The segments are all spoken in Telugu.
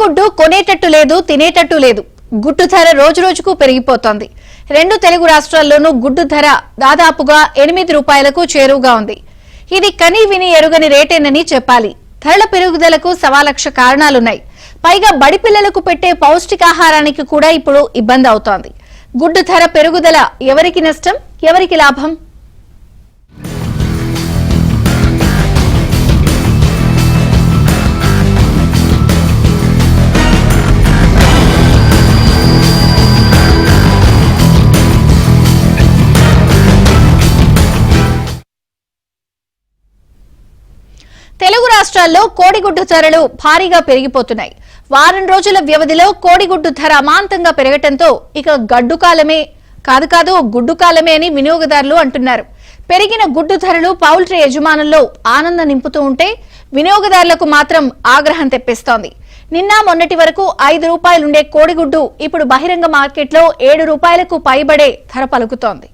గుడ్డు కొనేటట్టు లేదు, తినేటట్టు లేదు. గుడ్డు ధర రోజు రోజుకు పెరిగిపోతోంది. రెండు తెలుగు రాష్ట్రాల్లోనూ గుడ్డు ధర దాదాపుగా 8 రూపాయలకు చేరువగా ఉంది. ఇది కని విని ఎరుగని రేటేనని చెప్పాలి. ధరల పెరుగుదలకు 1,00,000 కారణాలున్నాయి. పైగా బడి పిల్లలకు పెట్టే పౌష్టికాహారానికి కూడా ఇప్పుడు ఇబ్బంది అవుతోంది. గుడ్డు ధర పెరుగుదల ఎవరికి నష్టం, ఎవరికి లాభం? తెలుగు రాష్ట్రాల్లో కోడిగుడ్డు ధరలు భారీగా పెరిగిపోతున్నాయి. వారం రోజుల వ్యవధిలో కోడిగుడ్డు ధర అమాంతంగా పెరగటంతో ఇక గడ్డు కాలమే కాదు గుడ్డు కాలమే అని వినియోగదారులు అంటున్నారు. పెరిగిన గుడ్డు ధరలు పౌల్ట్రీ యజమానుల్లో ఆనందం నింపుతూ ఉంటే వినియోగదారులకు మాత్రం ఆగ్రహం తెప్పిస్తోంది. నిన్న మొన్నటి వరకు 5 రూపాయలుండే కోడిగుడ్డు ఇప్పుడు బహిరంగ మార్కెట్లో 7 రూపాయలకు పైబడే ధర పలుకుతోంది.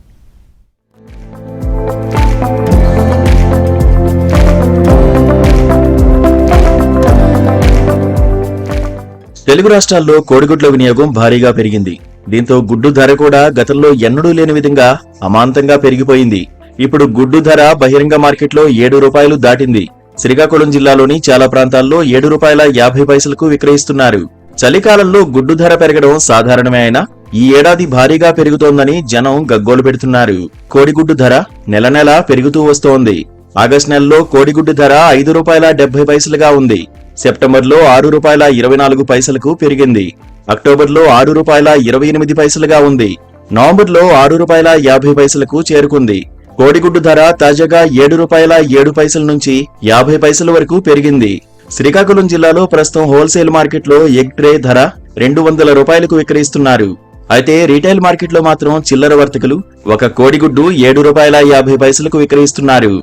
తెలుగు రాష్ట్రాల్లో కోడిగుడ్ల వినియోగం భారీగా పెరిగింది. దీంతో గుడ్డు ధర కూడా గతంలో ఎన్నడూ లేని విధంగా అమాంతంగా పెరిగిపోయింది. ఇప్పుడు గుడ్డు ధర బహిరంగ మార్కెట్లో 7 రూపాయలు దాటింది. శ్రీకాకుళం జిల్లాలోని చాలా ప్రాంతాల్లో 7 రూపాయల 50 పైసలకు విక్రయిస్తున్నారు. చలికాలంలో గుడ్డు ధర పెరగడం సాధారణమే అయినా ఈ ఏడాది భారీగా పెరుగుతోందని జనం గగ్గోలు పెడుతున్నారు. కోడిగుడ్డు ధర నెల నెలా పెరుగుతూ వస్తోంది. ఆగస్టు నెలలో కోడిగుడ్డు ధర 5 రూపాయల 70 పైసలుగా ఉంది. సెప్టెంబర్లో 6 రూపాయల 24 పైసలకు పెరిగింది. అక్టోబర్లో 6 రూపాయల 28 పైసలుగా ఉంది. నవంబర్లో 6 రూపాయల 50 పైసలకు చేరుకుంది. కోడిగుడ్డు ధర తాజాగా 7 రూపాయల 7 పైసల నుంచి 50 పైసల వరకు పెరిగింది. శ్రీకాకుళం జిల్లాలో ప్రస్తుతం హోల్సేల్ మార్కెట్లో ఎగ్ ట్రే ధర 200 రూపాయలకు విక్రయిస్తున్నారు. అయితే రీటైల్ మార్కెట్లో మాత్రం చిల్లర వర్తకులు ఒక కోడిగుడ్డు 7 రూపాయల 50 పైసలకు విక్రయిస్తున్నారు.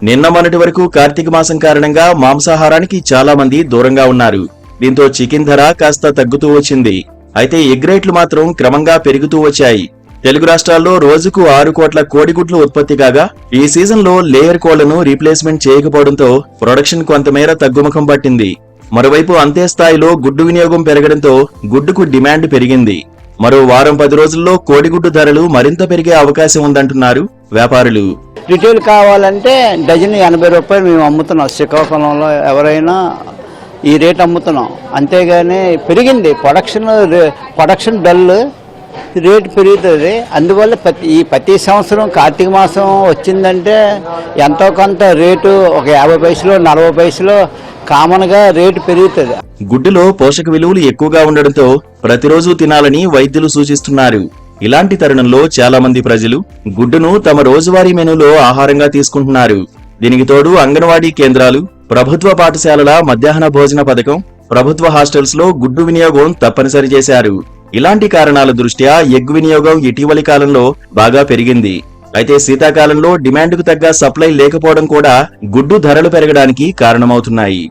నిన్న మొన్నటి వరకు కార్తీక మాసం కారణంగా మాంసాహారానికి చాలా మంది దూరంగా ఉన్నారు. దీంతో చికెన్ ధర కాస్త తగ్గుతూ వచ్చింది. అయితే ఎగ్ రేట్లు మాత్రం క్రమంగా పెరుగుతూ వచ్చాయి. తెలుగు రాష్ట్రాల్లో రోజుకు 6 కోట్ల కోడిగుడ్లు ఉత్పత్తి కాగా ఈ సీజన్లో లేయర్ కోళ్లను రీప్లేస్మెంట్ చేయకపోవడంతో ప్రొడక్షన్ కొంతమేర తగ్గుముఖం పట్టింది. మరోవైపు అంతే స్థాయిలో గుడ్డు వినియోగం పెరగడంతో గుడ్డుకు డిమాండ్ పెరిగింది. మరో వారం 10 రోజుల్లో కోడిగుడ్డు ధరలు మరింత పెరిగే అవకాశం ఉందంటున్నారు వ్యాపారులు. రిటైల్ కావాలంటే డజన్ 80 రూపాయలు మేము అమ్ముతున్నాం. శ్రీకాకుళంలో ఎవరైనా ఈ రేట్ అమ్ముతున్నాం. అంతేగాని పెరిగింది ప్రొడక్షన్ డల్, రేటు పెరుగుతుంది. అందువల్ల ప్రతి సంవత్సరం కార్తీక మాసం వచ్చిందంటే ఎంతో కొంత రేటు ఒక 50 పైసలు 40 పైసలు కామన్గా రేటు పెరుగుతుంది. గుడ్డులో పోషక విలువలు ఎక్కువగా ఉండడంతో ప్రతిరోజు తినాలని వైద్యులు సూచిస్తున్నారు. ఇలాంటి తరుణంలో చాలా మంది ప్రజలు గుడ్డును తమ రోజువారీ మెనూలో ఆహారంగా తీసుకుంటున్నారు. దీనికి తోడు అంగన్వాడీ కేంద్రాలు, ప్రభుత్వ పాఠశాలల మధ్యాహ్న భోజన పథకం, ప్రభుత్వ హాస్టల్స్ లో గుడ్డు వినియోగం తప్పనిసరి చేశారు. ఇలాంటి కారణాల దృష్ట్యా ఎగ్ వినియోగం ఇటీవలి కాలంలో బాగా పెరిగింది. అయితే శీతాకాలంలో డిమాండ్కు తగ్గ సప్లై లేకపోవడం కూడా గుడ్డు ధరలు పెరగడానికి కారణమవుతున్నాయి.